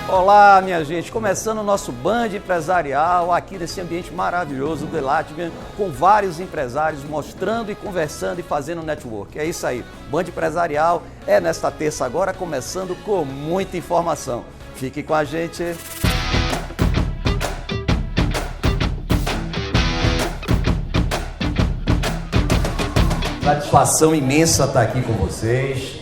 Olá, minha gente, começando o nosso Band Empresarial aqui nesse ambiente maravilhoso do Latvian, com vários empresários mostrando e conversando e fazendo network. É isso aí, Band Empresarial é nesta terça agora, começando com muita informação. Fique com a gente. Satisfação imensa estar aqui com vocês.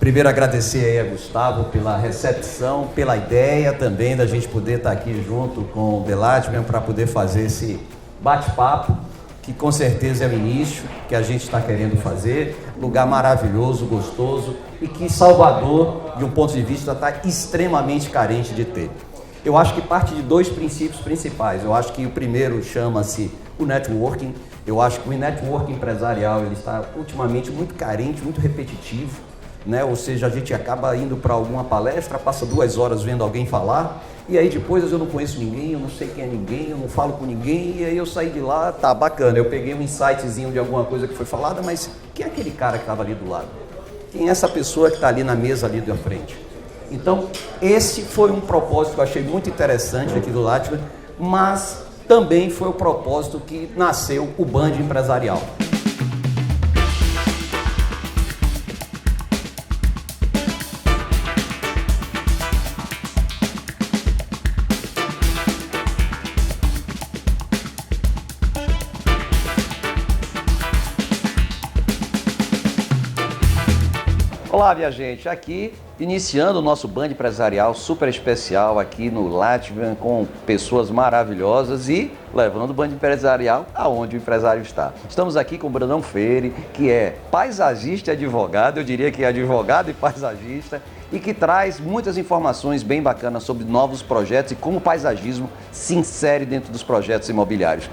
Primeiro agradecer aí a Gustavo pela recepção, pela ideia também da gente poder estar aqui junto com o The Latvian para poder fazer esse bate-papo, que com certeza é o início que a gente está querendo fazer. Lugar maravilhoso, gostoso e que Salvador, de um ponto de vista, está extremamente carente de ter. Eu acho que parte de dois princípios principais. Eu acho que o primeiro chama-se o networking. Eu acho que o networking empresarial ele está ultimamente muito carente, muito repetitivo. Ou seja, a gente acaba indo para alguma palestra, passa 2 horas vendo alguém falar, e aí depois eu não conheço ninguém, eu não sei quem é ninguém, eu não falo com ninguém, e aí eu saí de lá, tá bacana, eu peguei um insightzinho de alguma coisa que foi falada, mas quem é aquele cara que estava ali do lado? Quem é essa pessoa que está ali na mesa ali da frente? Então, esse foi um propósito que eu achei muito interessante aqui do Latvian, mas também foi o propósito que nasceu o Band Empresarial. Olá, minha gente, aqui iniciando o nosso Band Empresarial super especial aqui no Latvian com pessoas maravilhosas e levando o Band Empresarial aonde o empresário está. Estamos aqui com o Brandão Freire, que é paisagista e advogado, eu diria que é advogado e paisagista, e que traz muitas informações bem bacanas sobre novos projetos e como o paisagismo se insere dentro dos projetos imobiliários.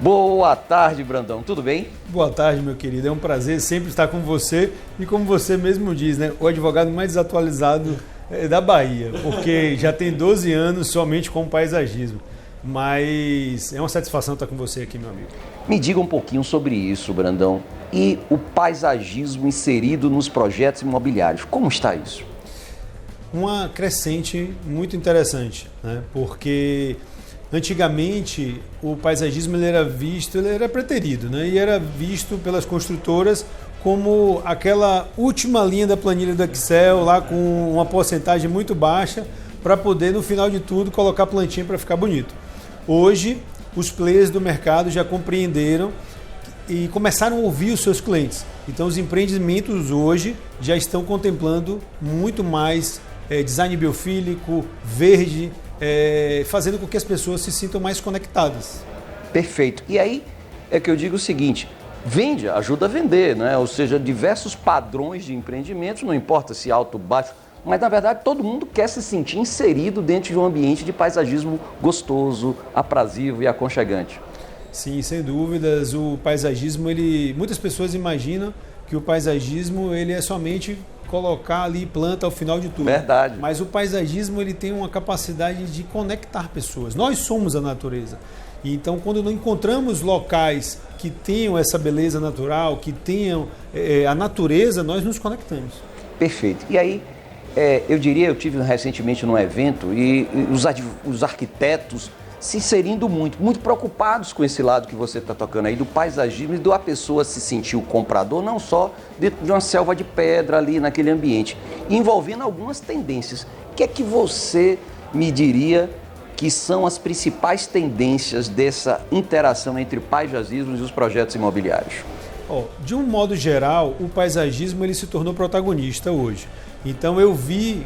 Boa tarde, Brandão, tudo bem? Boa tarde, meu querido, é um prazer sempre estar com você e como você mesmo diz, né, o advogado mais desatualizado da Bahia, porque já tem 12 anos somente com paisagismo, mas é uma satisfação estar com você aqui, meu amigo. Me diga um pouquinho sobre isso, Brandão, e o paisagismo inserido nos projetos imobiliários, como está isso? Uma crescente muito interessante, né, porque antigamente, o paisagismo ele era preterido, né? E era visto pelas construtoras como aquela última linha da planilha do Excel, lá com uma porcentagem muito baixa, para poder, no final de tudo, colocar plantinha para ficar bonito. Hoje, os players do mercado já compreenderam e começaram a ouvir os seus clientes. Então, os empreendimentos hoje já estão contemplando muito mais design biofílico, verde, fazendo com que as pessoas se sintam mais conectadas. Perfeito. E aí é que eu digo o seguinte, vende, ajuda a vender, né? Ou seja, diversos padrões de empreendimentos, não importa se alto, baixo, mas na verdade todo mundo quer se sentir inserido dentro de um ambiente de paisagismo gostoso, aprazível e aconchegante. Sim, sem dúvidas, o paisagismo, muitas pessoas imaginam que o paisagismo ele é somente colocar ali planta ao final de tudo. Verdade. Mas o paisagismo ele tem uma capacidade de conectar pessoas. Nós somos a natureza. E então, quando não encontramos locais que tenham essa beleza natural, que tenham a natureza, nós nos conectamos. Perfeito. E aí, eu tive recentemente num evento e os arquitetos se inserindo muito preocupados com esse lado que você está tocando aí, do paisagismo e da pessoa se sentir o comprador, não só dentro de uma selva de pedra ali naquele ambiente, envolvendo algumas tendências. O que é que você me diria que são as principais tendências dessa interação entre paisagismo e os projetos imobiliários? De um modo geral, o paisagismo ele se tornou protagonista hoje. Então eu vi,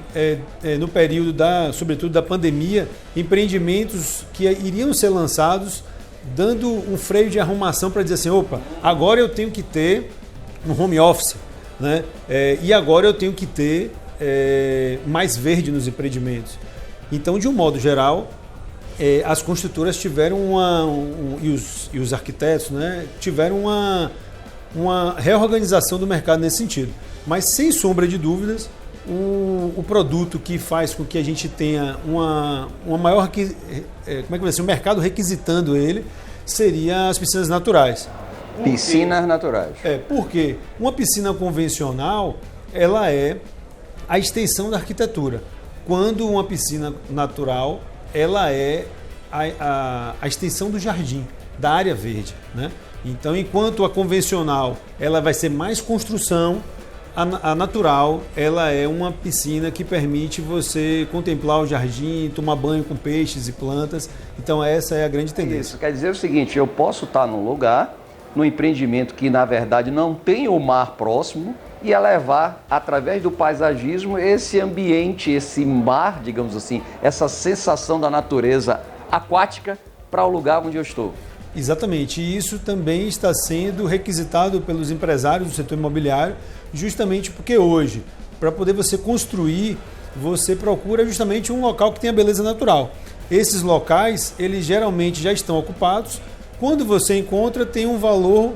no período sobretudo da pandemia, empreendimentos que iriam ser lançados dando um freio de arrumação para dizer assim, opa, agora eu tenho que ter um home office, né? E agora eu tenho que ter mais verde nos empreendimentos. Então, de um modo geral, as construtoras tiveram e os arquitetos, né, tiveram uma reorganização do mercado nesse sentido. Mas, sem sombra de dúvidas, o produto que faz com que a gente tenha uma maior, um mercado requisitando ele, seria as piscinas naturais. Piscinas naturais. Porque uma piscina convencional, ela é a extensão da arquitetura. Quando uma piscina natural, ela é a extensão do jardim, da área verde, né? Então, enquanto a convencional ela vai ser mais construção, a natural ela é uma piscina que permite você contemplar o jardim, tomar banho com peixes e plantas. Então, essa é a grande tendência. Isso quer dizer o seguinte, eu posso estar num lugar, num empreendimento que na verdade não tem o mar próximo, e levar, através do paisagismo, esse ambiente, esse mar, digamos assim, essa sensação da natureza aquática para o lugar onde eu estou. Exatamente, e isso também está sendo requisitado pelos empresários do setor imobiliário, justamente porque hoje, para poder você construir, você procura justamente um local que tenha beleza natural. Esses locais, eles geralmente já estão ocupados. Quando você encontra, tem um valor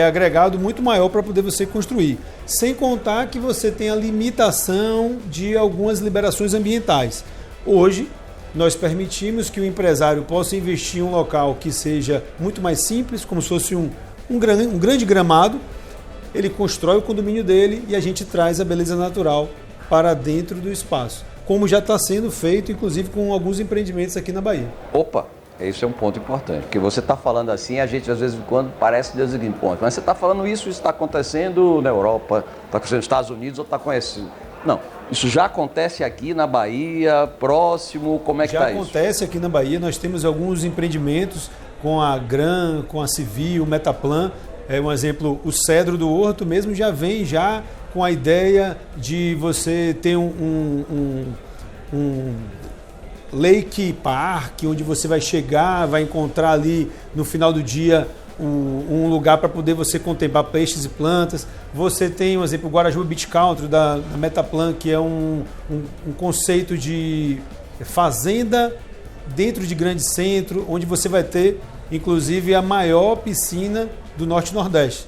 agregado muito maior para poder você construir. Sem contar que você tem a limitação de algumas liberações ambientais. Hoje, nós permitimos que o empresário possa investir em um local que seja muito mais simples, como se fosse um grande gramado. Ele constrói o condomínio dele e a gente traz a beleza natural para dentro do espaço. Como já está sendo feito, inclusive, com alguns empreendimentos aqui na Bahia. Opa! Isso é um ponto importante, porque você está falando assim, a gente às vezes quando parece Deus seguinte ponto, mas você está falando isso está acontecendo na Europa, está acontecendo nos Estados Unidos ou está conhecendo? Não, isso já acontece aqui na Bahia, próximo, como é que está isso? Já acontece aqui na Bahia, nós temos alguns empreendimentos com a Gran, com a Civil, o Metaplan, um exemplo, o Cedro do Horto mesmo já vem já com a ideia de você ter um Lake Park, onde você vai chegar, vai encontrar ali no final do dia um lugar para poder você contemplar peixes e plantas. Você tem, por exemplo, o Guarajuba Beach Country da Metaplan, que é um conceito de fazenda dentro de grande centro, onde você vai ter, inclusive, a maior piscina do Norte e Nordeste.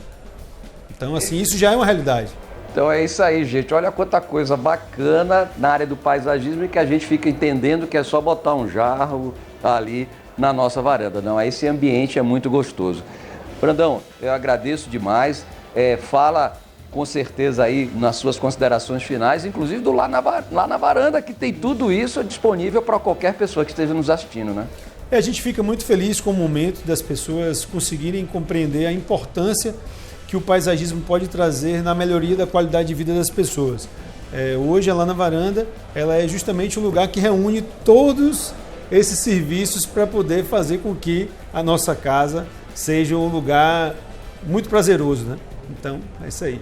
Então, assim, isso já é uma realidade. Então é isso aí, gente. Olha quanta coisa bacana na área do paisagismo e que a gente fica entendendo que é só botar um jarro ali na nossa varanda. Não, esse ambiente é muito gostoso. Brandão, eu agradeço demais. Fala com certeza aí nas suas considerações finais, inclusive lá na varanda, que tem tudo isso disponível para qualquer pessoa que esteja nos assistindo, né? A gente fica muito feliz com o momento das pessoas conseguirem compreender a importância que o paisagismo pode trazer na melhoria da qualidade de vida das pessoas. Hoje, lá na varanda, ela é justamente um lugar que reúne todos esses serviços para poder fazer com que a nossa casa seja um lugar muito prazeroso, né? Então, é isso aí.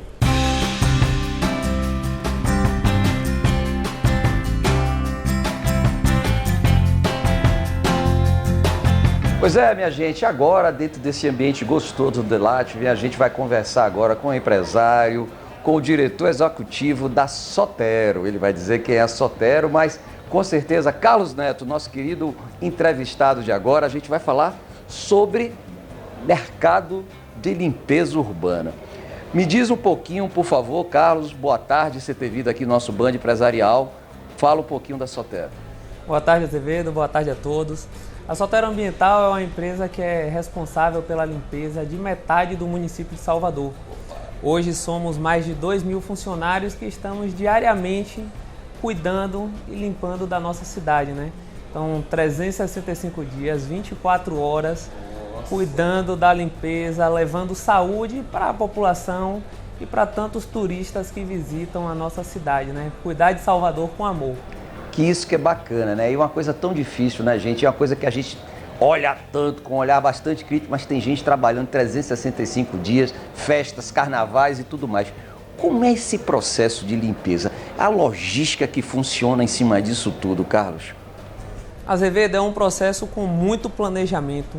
Pois é, minha gente, agora dentro desse ambiente gostoso do Delatve, a gente vai conversar agora com o empresário, com o diretor executivo da Sotero. Ele vai dizer quem é a Sotero, mas com certeza, Carlos Neto, nosso querido entrevistado de agora, a gente vai falar sobre mercado de limpeza urbana. Me diz um pouquinho, por favor, Carlos, boa tarde, você ter vindo aqui no nosso Band Empresarial. Fala um pouquinho da Sotero. Boa tarde, Azevedo, boa tarde a todos. A Sotero Ambiental é uma empresa que é responsável pela limpeza de metade do município de Salvador. Hoje somos mais de 2.000 funcionários que estamos diariamente cuidando e limpando da nossa cidade, né? Então, 365 dias, 24 horas, cuidando da limpeza, levando saúde para a população e para tantos turistas que visitam a nossa cidade, né? Cuidar de Salvador com amor. Que isso que é bacana, né? E uma coisa tão difícil, né, gente? É uma coisa que a gente olha tanto, com um olhar bastante crítico, mas tem gente trabalhando 365 dias, festas, carnavais e tudo mais. Como é esse processo de limpeza? A logística que funciona em cima disso tudo, Carlos? Azevedo, é um processo com muito planejamento,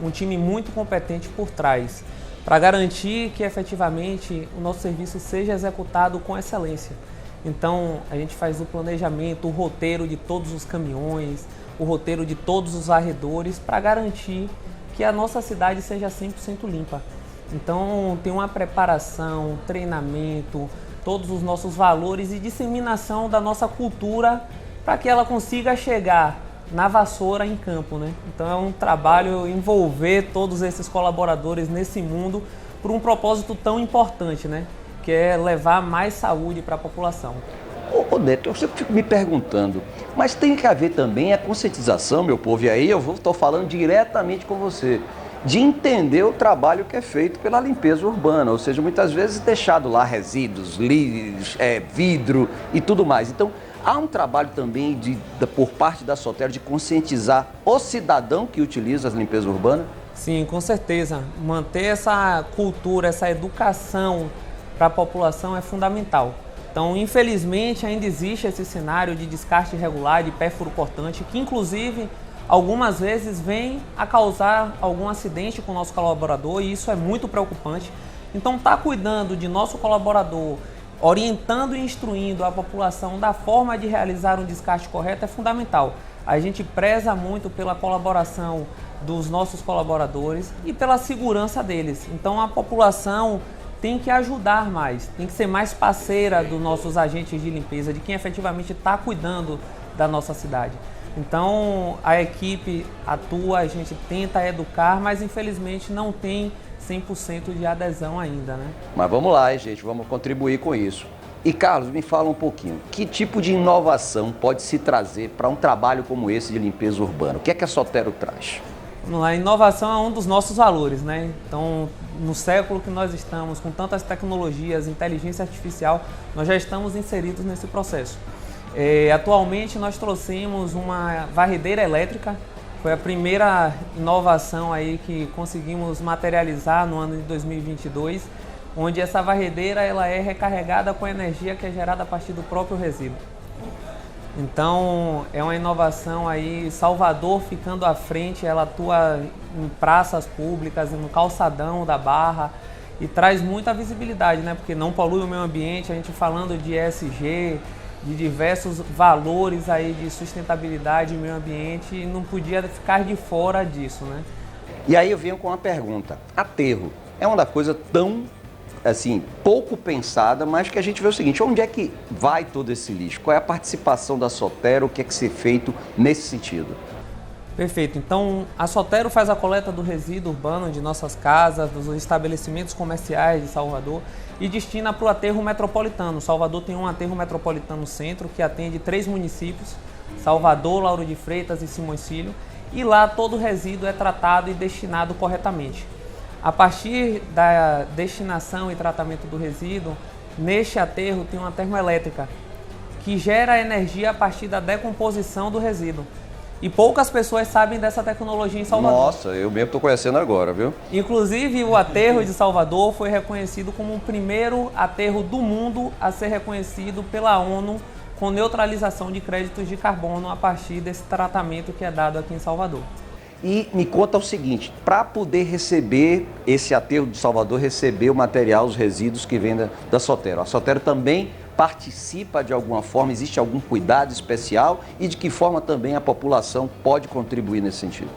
um time muito competente por trás, para garantir que efetivamente o nosso serviço seja executado com excelência. Então, a gente faz o planejamento, o roteiro de todos os caminhões, o roteiro de todos os varredores, para garantir que a nossa cidade seja 100% limpa. Então, tem uma preparação, treinamento, todos os nossos valores e disseminação da nossa cultura para que ela consiga chegar na vassoura em campo, né? Então, é um trabalho envolver todos esses colaboradores nesse mundo por um propósito tão importante, né? Que é levar mais saúde para a população. Ô Neto, eu sempre fico me perguntando, mas tem que haver também a conscientização, meu povo, e aí estou falando diretamente com você, de entender o trabalho que é feito pela limpeza urbana, ou seja, muitas vezes deixado lá resíduos, lixo, vidro e tudo mais. Então, há um trabalho também por parte da Sotero de conscientizar o cidadão que utiliza as limpezas urbanas? Sim, com certeza. Manter essa cultura, essa educação para a população é fundamental. Então, infelizmente, ainda existe esse cenário de descarte irregular, de pérfuro cortante, que inclusive algumas vezes vem a causar algum acidente com o nosso colaborador, e isso é muito preocupante. Então, estar cuidando de nosso colaborador, orientando e instruindo a população da forma de realizar um descarte correto é fundamental. A gente preza muito pela colaboração dos nossos colaboradores e pela segurança deles. Então, a população tem que ajudar mais, tem que ser mais parceira dos nossos agentes de limpeza, de quem efetivamente está cuidando da nossa cidade. Então, a equipe atua, a gente tenta educar, mas infelizmente não tem 100% de adesão ainda, né? Mas vamos lá, hein, gente, vamos contribuir com isso. E Carlos, me fala um pouquinho, que tipo de inovação pode se trazer para um trabalho como esse de limpeza urbana? O que é que a Sotero traz? Vamos lá, a inovação é um dos nossos valores, né? Então, no século que nós estamos, com tantas tecnologias, inteligência artificial, nós já estamos inseridos nesse processo. Atualmente, nós trouxemos uma varredeira elétrica, foi a primeira inovação aí que conseguimos materializar no ano de 2022, onde essa varredeira ela é recarregada com a energia que é gerada a partir do próprio resíduo. Então, é uma inovação aí, Salvador ficando à frente, ela atua em praças públicas, no calçadão da Barra e traz muita visibilidade, né? Porque não polui o meio ambiente, a gente falando de ESG, de diversos valores aí de sustentabilidade e meio ambiente, e não podia ficar de fora disso, né? E aí eu venho com uma pergunta, aterro é uma coisa tão assim, pouco pensada, mas que a gente vê o seguinte, onde é que vai todo esse lixo? Qual é a participação da Sotero? O que é que ser feito nesse sentido? Perfeito. Então, a Sotero faz a coleta do resíduo urbano de nossas casas, dos estabelecimentos comerciais de Salvador e destina para o aterro metropolitano. Salvador tem um aterro metropolitano centro que atende 3 municípios, Salvador, Lauro de Freitas e Simões Filho, e lá todo o resíduo é tratado e destinado corretamente. A partir da destinação e tratamento do resíduo, neste aterro tem uma termoelétrica que gera energia a partir da decomposição do resíduo. E poucas pessoas sabem dessa tecnologia em Salvador. Nossa, eu mesmo estou conhecendo agora, viu? Inclusive, o aterro de Salvador foi reconhecido como o primeiro aterro do mundo a ser reconhecido pela ONU com neutralização de créditos de carbono a partir desse tratamento que é dado aqui em Salvador. E me conta o seguinte, para poder receber esse aterro de Salvador, receber o material, os resíduos que vem da Sotero, a Sotero também participa de alguma forma, existe algum cuidado especial e de que forma também a população pode contribuir nesse sentido?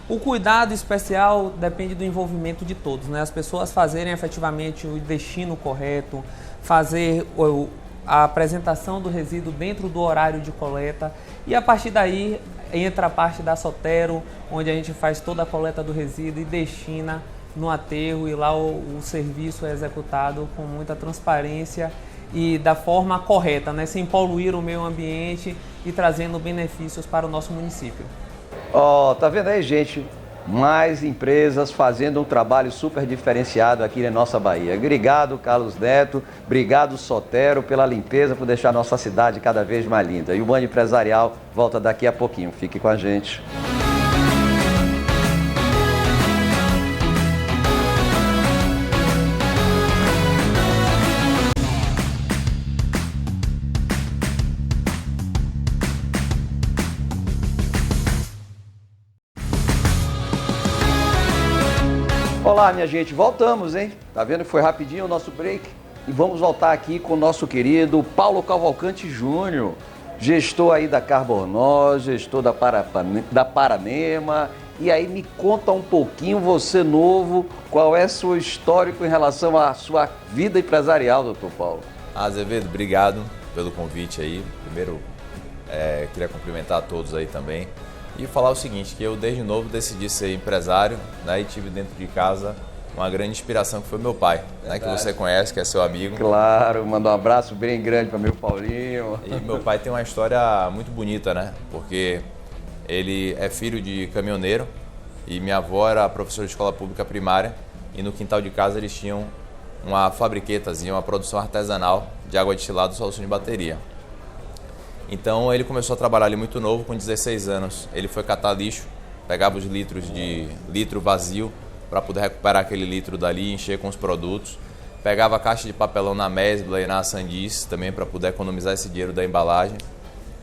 O cuidado especial depende do envolvimento de todos, né? As pessoas fazerem efetivamente o destino correto, fazer a apresentação do resíduo dentro do horário de coleta e a partir daí entra a parte da Sotero, onde a gente faz toda a coleta do resíduo e destina no aterro e lá o serviço é executado com muita transparência e da forma correta, né? Sem poluir o meio ambiente e trazendo benefícios para o nosso município. Ó, tá vendo aí, gente? Mais empresas fazendo um trabalho super diferenciado aqui na nossa Bahia. Obrigado, Carlos Neto. Obrigado, Sotero, pela limpeza, por deixar a nossa cidade cada vez mais linda. E o Band Empresarial volta daqui a pouquinho. Fique com a gente. Olá, minha gente, voltamos, hein? Tá vendo que foi rapidinho o nosso break? E vamos voltar aqui com o nosso querido Paulo Cavalcante Júnior, gestor aí da Carbonós, gestor da Paranema. E aí me conta um pouquinho, você novo, qual é seu histórico em relação à sua vida empresarial, doutor Paulo? Azevedo, obrigado pelo convite aí. Primeiro, queria cumprimentar a todos aí também. E falar o seguinte, que eu desde novo decidi ser empresário, né, e tive dentro de casa uma grande inspiração que foi meu pai, né, que você conhece, que é seu amigo. Claro, manda um abraço bem grande para meu Paulinho. E meu pai tem uma história muito bonita, né? Porque ele é filho de caminhoneiro e minha avó era professora de escola pública primária e no quintal de casa eles tinham uma fabriquetazinha, uma produção artesanal de água destilada e solução de bateria. Então ele começou a trabalhar ali muito novo, com 16 anos. Ele foi catar lixo, pegava os litros de litro vazio para poder recuperar aquele litro dali, encher com os produtos. Pegava a caixa de papelão na Mesbla e na Sandice também para poder economizar esse dinheiro da embalagem.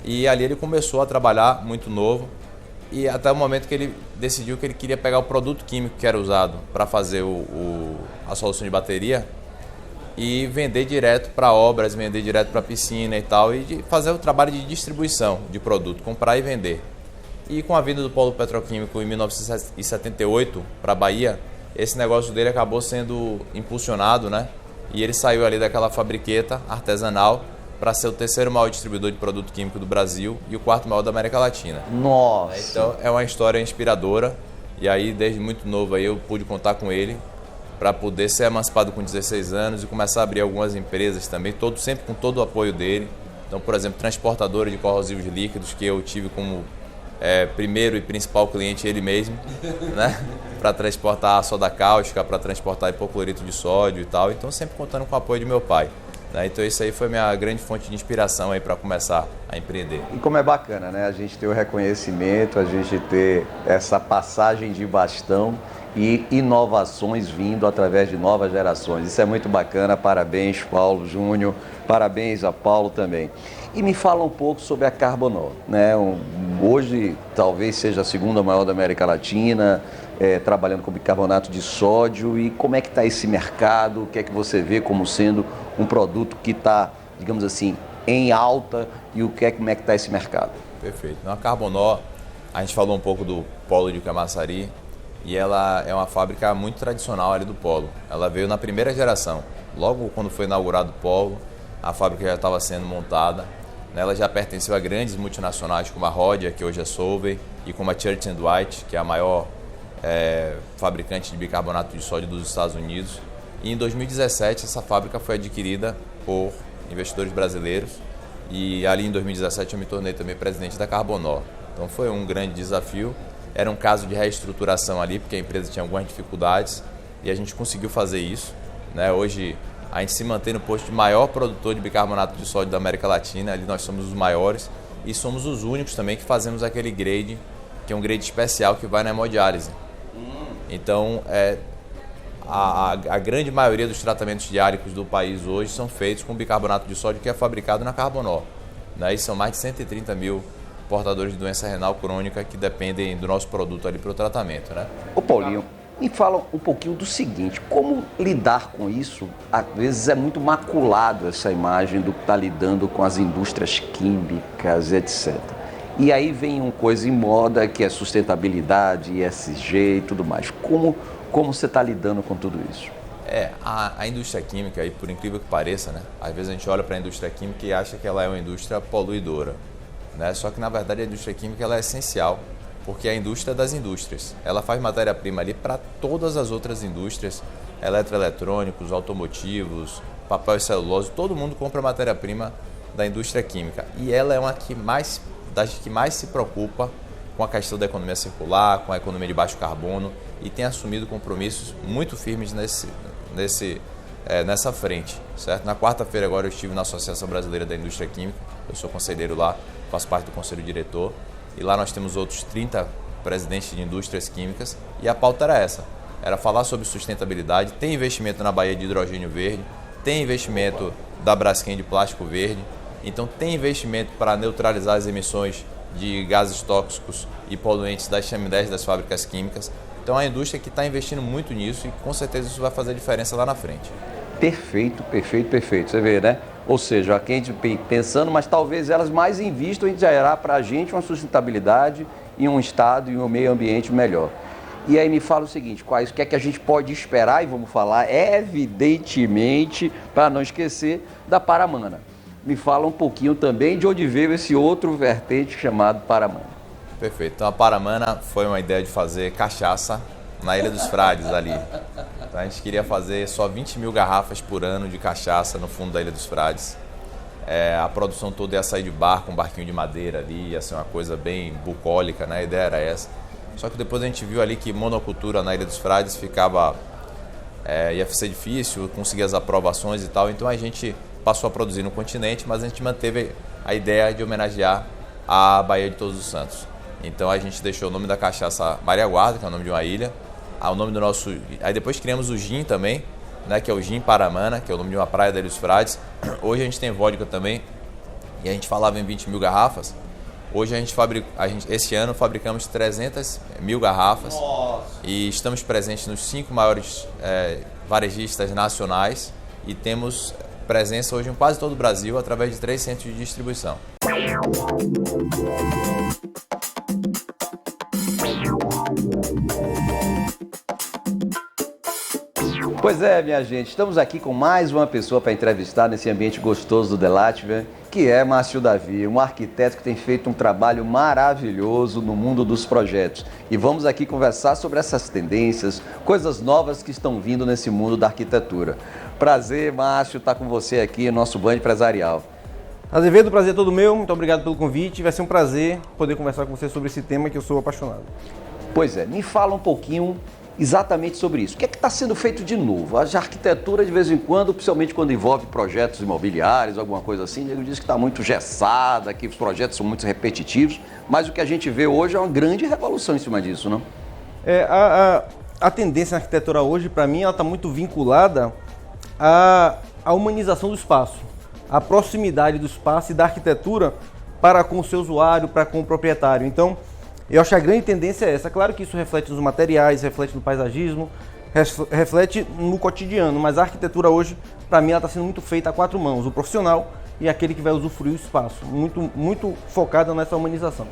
E ali ele começou a trabalhar muito novo e até o momento que ele decidiu que ele queria pegar o produto químico que era usado para fazer a solução de bateria e vender direto para obras, vender direto para piscina e tal, e fazer o trabalho de distribuição de produto, comprar e vender. E com a vinda do polo petroquímico em 1978 para a Bahia, esse negócio dele acabou sendo impulsionado, né? E ele saiu ali daquela fabriqueta artesanal para ser o terceiro maior distribuidor de produto químico do Brasil e o quarto maior da América Latina. Nossa! Então é uma história inspiradora e aí desde muito novo aí eu pude contar com ele para poder ser emancipado com 16 anos e começar a abrir algumas empresas também, sempre com todo o apoio dele. Então, por exemplo, transportadora de corrosivos líquidos, que eu tive como primeiro e principal cliente ele mesmo, né? Para transportar soda cáustica, para transportar hipoclorito de sódio e tal. Então, sempre contando com o apoio de meu pai. Né? Então, isso aí foi minha grande fonte de inspiração aí para começar a empreender. E como é bacana, né? A gente ter o reconhecimento, a gente ter essa passagem de bastão e inovações vindo através de novas gerações. Isso é muito bacana. Parabéns, Paulo Júnior. Parabéns a Paulo também. E me fala um pouco sobre a Carbonor, né? Hoje talvez seja a segunda maior da América Latina, trabalhando com bicarbonato de sódio. E como é que está esse mercado? O que é que você vê como sendo um produto que está, digamos assim, em alta? E como é que está esse mercado? Perfeito. Na Carbonor, a gente falou um pouco do polo de Camaçari e ela é uma fábrica muito tradicional ali do polo. Ela veio na primeira geração. Logo quando foi inaugurado o polo, a fábrica já estava sendo montada. Ela já pertenceu a grandes multinacionais como a Rhodia, que hoje é Solvay, e como a Church & Dwight, que é a maior fabricante de bicarbonato de sódio dos Estados Unidos. E em 2017 essa fábrica foi adquirida por investidores brasileiros e ali em 2017 eu me tornei também presidente da Carbonor. Então foi um grande desafio, era um caso de reestruturação ali porque a empresa tinha algumas dificuldades e a gente conseguiu fazer isso, né? Hoje a gente se mantém no posto de maior produtor de bicarbonato de sódio da América Latina, ali nós somos os maiores e somos os únicos também que fazemos aquele grade, que é um grade especial que vai na hemodiálise. Então, a grande maioria dos tratamentos diálicos do país hoje são feitos com bicarbonato de sódio que é fabricado na Carbonor. Né? E são mais de 130 mil portadores de doença renal crônica que dependem do nosso produto ali para o tratamento. Né? Ô Paulinho, me fala um pouquinho do seguinte, como lidar com isso? Às vezes é muito maculado essa imagem do que está lidando com as indústrias químicas, etc. E aí vem uma coisa em moda que é sustentabilidade, ESG e tudo mais. Como você está lidando com tudo isso? A indústria química, e por incrível que pareça, né? Às vezes a gente olha para a indústria química e acha que ela é uma indústria poluidora. Né? Só que na verdade a indústria química ela é essencial, porque é a indústria das indústrias. Ela faz matéria-prima ali para todas as outras indústrias, eletroeletrônicos, automotivos, papel e celulose, todo mundo compra matéria-prima da indústria química. E ela é uma das que mais se preocupa com a questão da economia circular, com a economia de baixo carbono e tem assumido compromissos muito firmes nessa frente. Certo? Na quarta-feira agora eu estive na Associação Brasileira da Indústria Química, eu sou conselheiro lá, faço parte do conselho diretor e lá nós temos outros 30 presidentes de indústrias químicas e a pauta era falar sobre sustentabilidade, tem investimento na Bahia de hidrogênio verde, tem investimento da Braskem de plástico verde, então tem investimento para neutralizar as emissões de gases tóxicos e poluentes das chaminés das fábricas químicas. Então é uma indústria que está investindo muito nisso e com certeza isso vai fazer diferença lá na frente. Perfeito. Você vê, né? Ou seja, aqui a gente pensando, mas talvez elas mais invistam em gerar para a gente uma sustentabilidade e um estado e um meio ambiente melhor. E aí me fala o seguinte, o que é que a gente pode esperar, e vamos falar evidentemente, para não esquecer, da Paramana. Me fala um pouquinho também de onde veio esse outro vertente chamado Paramana. Perfeito. Então a Paramana foi uma ideia de fazer cachaça na Ilha dos Frades ali. Então a gente queria fazer só 20 mil garrafas por ano de cachaça no fundo da Ilha dos Frades. A produção toda ia sair de barco, um barquinho de madeira ali, ia ser uma coisa bem bucólica, né? A ideia era essa. Só que depois a gente viu ali que monocultura na Ilha dos Frades ia ser difícil, conseguir as aprovações e tal, então a gente passou a produzir no continente, mas a gente manteve a ideia de homenagear a Baía de Todos os Santos. Então a gente deixou o nome da cachaça Maria Guarda, que é o nome de uma ilha, o nome do nosso... Aí depois criamos o gin também, né, que é o gin Paramana, que é o nome de uma praia da Ilha dos Frades. Hoje a gente tem vodka também, e a gente falava em 20 mil garrafas. Hoje esse ano fabricamos 300 mil garrafas. Nossa. E estamos presentes nos 5 maiores varejistas nacionais e temos presença hoje em quase todo o Brasil através de 3 centros de distribuição. Pois é, minha gente, estamos aqui com mais uma pessoa para entrevistar nesse ambiente gostoso do The Latvian, que é Márcio Davi, um arquiteto que tem feito um trabalho maravilhoso no mundo dos projetos. E vamos aqui conversar sobre essas tendências, coisas novas que estão vindo nesse mundo da arquitetura. Prazer, Márcio, estar com você aqui no nosso Band Empresarial. Azevedo, o prazer é todo meu, muito obrigado pelo convite. Vai ser um prazer poder conversar com você sobre esse tema que eu sou apaixonado. Pois é, me fala um pouquinho exatamente sobre isso. O que é que está sendo feito de novo? A arquitetura, de vez em quando, principalmente quando envolve projetos imobiliários, alguma coisa assim, ele diz que está muito engessada, que os projetos são muito repetitivos, mas o que a gente vê hoje é uma grande revolução em cima disso, não? A tendência na arquitetura hoje, para mim, ela está muito vinculada à humanização do espaço, à proximidade do espaço e da arquitetura para com o seu usuário, para com o proprietário. Então, eu acho que a grande tendência é essa. Claro que isso reflete nos materiais, reflete no paisagismo, reflete no cotidiano, mas a arquitetura hoje, para mim, ela está sendo muito feita a 4 mãos, o profissional e aquele que vai usufruir o espaço, muito focada nessa humanização.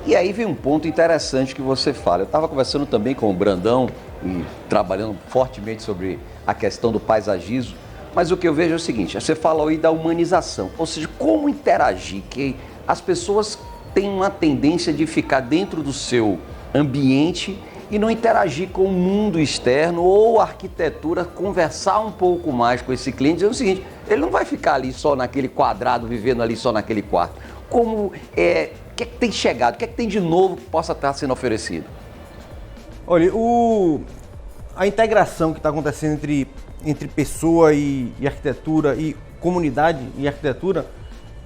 E aí vem um ponto interessante que você fala. Eu estava conversando também com o Brandão e trabalhando fortemente sobre a questão do paisagismo, mas o que eu vejo é o seguinte, você fala aí da humanização, ou seja, como interagir, que as pessoas têm uma tendência de ficar dentro do seu ambiente e não interagir com o mundo externo ou a arquitetura, conversar um pouco mais com esse cliente, dizendo o seguinte, ele não vai ficar ali só naquele quadrado, vivendo ali só naquele quarto. O que é que tem chegado, o que é que tem de novo que possa estar sendo oferecido? Olha, a integração que está acontecendo entre pessoa e arquitetura e comunidade e arquitetura,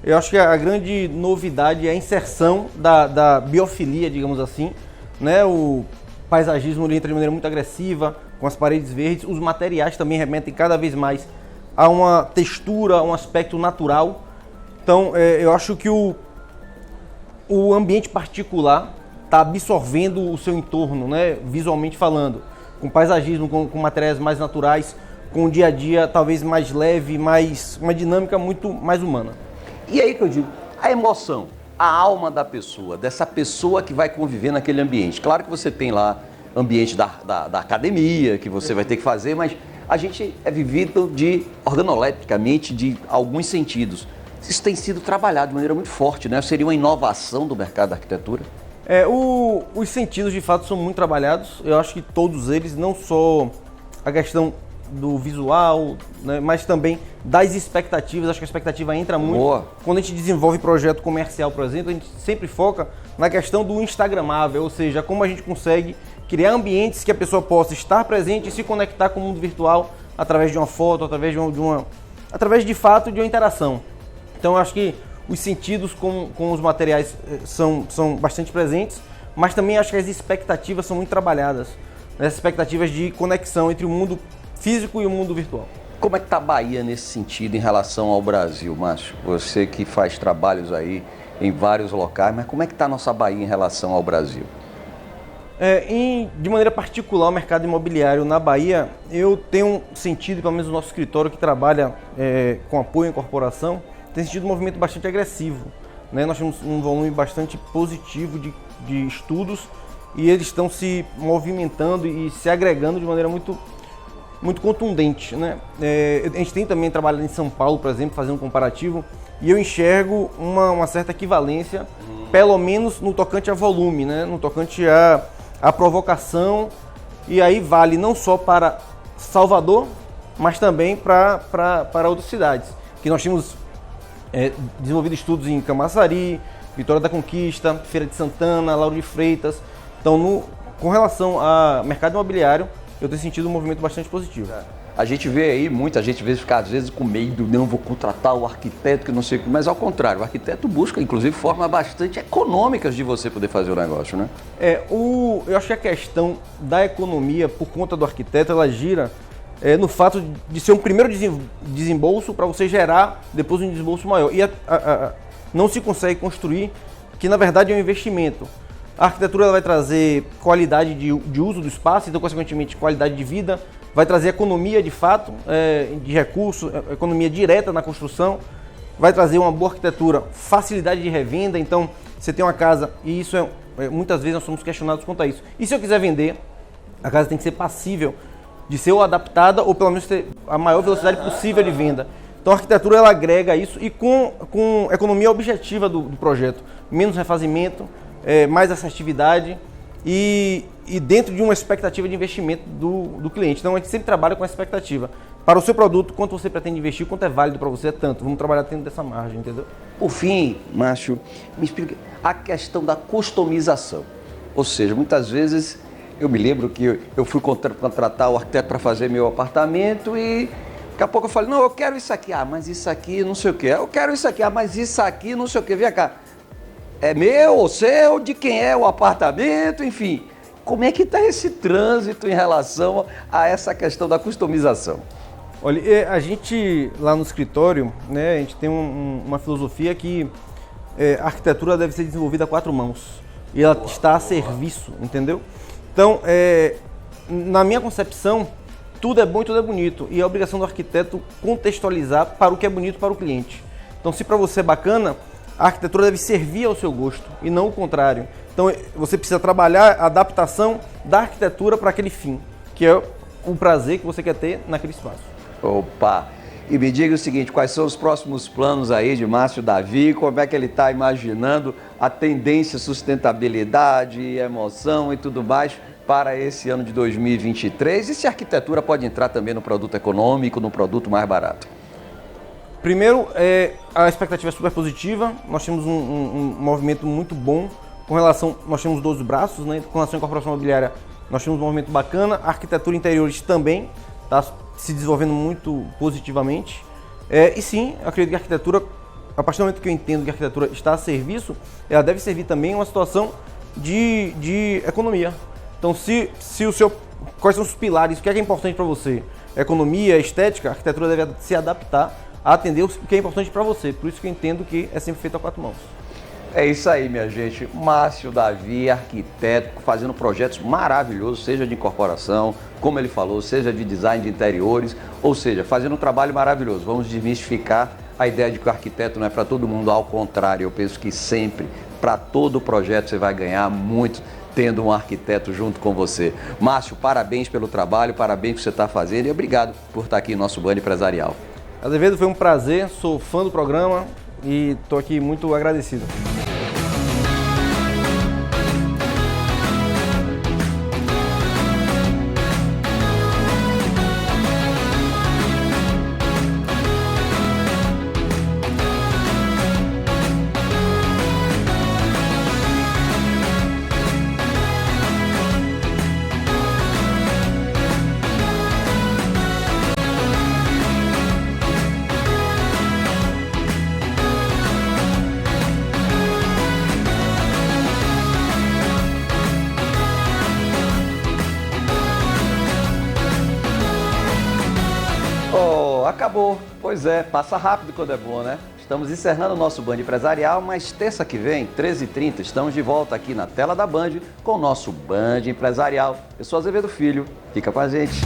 eu acho que a grande novidade é a inserção da biofilia, digamos assim, né? O paisagismo ele entra de maneira muito agressiva, com as paredes verdes, os materiais também remetem cada vez mais a uma textura, a um aspecto natural. Então, eu acho que o ambiente particular está absorvendo o seu entorno, né? Visualmente falando, com paisagismo, com materiais mais naturais, com o dia a dia talvez mais leve, uma dinâmica muito mais humana. E aí que eu digo, a emoção, a alma da pessoa, dessa pessoa que vai conviver naquele ambiente. Claro que você tem lá ambiente da academia, que você vai ter que fazer, mas a gente é vivido organolepticamente de alguns sentidos. Isso tem sido trabalhado de maneira muito forte, né? Seria uma inovação do mercado da arquitetura? Os sentidos de fato são muito trabalhados, eu acho que todos eles, não só a questão do visual, né, mas também das expectativas. Acho que a expectativa entra muito. Boa. Quando a gente desenvolve projeto comercial, por exemplo, a gente sempre foca na questão do instagramável, ou seja, como a gente consegue criar ambientes que a pessoa possa estar presente e se conectar com o mundo virtual através de uma foto, através de fato de uma interação. Então eu acho que os sentidos com os materiais são bastante presentes, mas também acho que as expectativas são muito trabalhadas, né? As expectativas de conexão entre o mundo físico e o mundo virtual. Como é que está a Bahia nesse sentido em relação ao Brasil, Márcio? Você que faz trabalhos aí em vários locais, mas como é que está a nossa Bahia em relação ao Brasil? De maneira particular, o mercado imobiliário na Bahia, eu tenho sentido, pelo menos o nosso escritório que trabalha com apoio à incorporação, tem sentido um movimento bastante agressivo, né? Nós temos um volume bastante positivo de estudos e eles estão se movimentando e se agregando de maneira muito contundente, né? A gente tem também trabalhado em São Paulo, por exemplo, fazendo um comparativo, e eu enxergo uma certa equivalência, pelo menos no tocante a volume, né? No tocante a provocação E aí vale não só para Salvador, mas também para outras cidades. Que nós temos desenvolvido estudos em Camaçari, Vitória da Conquista, Feira de Santana, Lauro de Freitas. Então, com relação ao mercado imobiliário, eu tenho sentido um movimento bastante positivo. A gente vê aí, muita gente fica às vezes com medo, não vou contratar o arquiteto que não sei o que, mas ao contrário, o arquiteto busca, inclusive, formas bastante econômicas de você poder fazer o negócio, né? Eu acho que a questão da economia, por conta do arquiteto, ela gira no fato de ser um primeiro desembolso para você gerar depois um desembolso maior. E não se consegue construir, que na verdade é um investimento. A arquitetura ela vai trazer qualidade de uso do espaço, então, consequentemente, qualidade de vida, vai trazer economia de fato, de recursos, economia direta na construção, vai trazer uma boa arquitetura, facilidade de revenda. Então, você tem uma casa, e isso muitas vezes nós somos questionados quanto a isso. E se eu quiser vender, a casa tem que ser passível de ser ou adaptada, ou pelo menos ter a maior velocidade possível de venda. Então, a arquitetura ela agrega isso, e com economia objetiva do projeto, menos refazimento, mais assertividade e dentro de uma expectativa de investimento do cliente. Então, a gente sempre trabalha com a expectativa. Para o seu produto, quanto você pretende investir, quanto é válido para você, é tanto. Vamos trabalhar dentro dessa margem, entendeu? Por fim, Márcio, me explica a questão da customização. Ou seja, muitas vezes eu me lembro que eu fui contratar o arquiteto para fazer meu apartamento e daqui a pouco eu falei, não, eu quero isso aqui, mas isso aqui não sei o que. Eu quero isso aqui, mas isso aqui não sei o que. Vem cá, é meu ou seu, de quem é o apartamento, enfim. Como é que está esse trânsito em relação a essa questão da customização? Olha, a gente lá no escritório, né, a gente tem uma filosofia que a arquitetura deve ser desenvolvida a 4 mãos e ela está a serviço, entendeu? Então, na minha concepção, tudo é bom e tudo é bonito e é a obrigação do arquiteto contextualizar para o que é bonito para o cliente. Então, se para você é bacana, a arquitetura deve servir ao seu gosto e não o contrário. Então, você precisa trabalhar a adaptação da arquitetura para aquele fim, que é o prazer que você quer ter naquele espaço. Opa! E me diga o seguinte, quais são os próximos planos aí de Márcio Davi? Como é que ele está imaginando a tendência, sustentabilidade, emoção e tudo mais para esse ano de 2023? E se a arquitetura pode entrar também no produto econômico, no produto mais barato? Primeiro, a expectativa é super positiva. Nós temos um movimento muito bom com relação... Nós temos 12 braços, né? Com relação à incorporação imobiliária, nós temos um movimento bacana. A arquitetura interiores também está se desenvolvendo muito positivamente. E sim, eu acredito que a arquitetura, a partir do momento que eu entendo que a arquitetura está a serviço, ela deve servir também uma situação de economia. Então, quais são os pilares, o que é importante para você? Economia, estética, a arquitetura deve se adaptar a atender o que é importante para você. Por isso que eu entendo que é sempre feito a 4 mãos. É isso aí, minha gente. Márcio Davi, arquiteto, fazendo projetos maravilhosos, seja de incorporação, como ele falou, seja de design de interiores, ou seja, fazendo um trabalho maravilhoso. Vamos desmistificar a ideia de que o arquiteto não é para todo mundo, ao contrário, eu penso que sempre, para todo projeto, você vai ganhar muito tendo um arquiteto junto com você. Márcio, parabéns pelo trabalho, parabéns pelo que você está fazendo e obrigado por estar aqui no nosso Band Empresarial. Azevedo, foi um prazer, sou fã do programa e estou aqui muito agradecido. Acabou. Pois é, passa rápido quando é bom, né? Estamos encerrando o nosso Band Empresarial, mas terça que vem, 13h30, estamos de volta aqui na tela da Band com o nosso Band Empresarial. Eu sou Azevedo Filho, fica com a gente.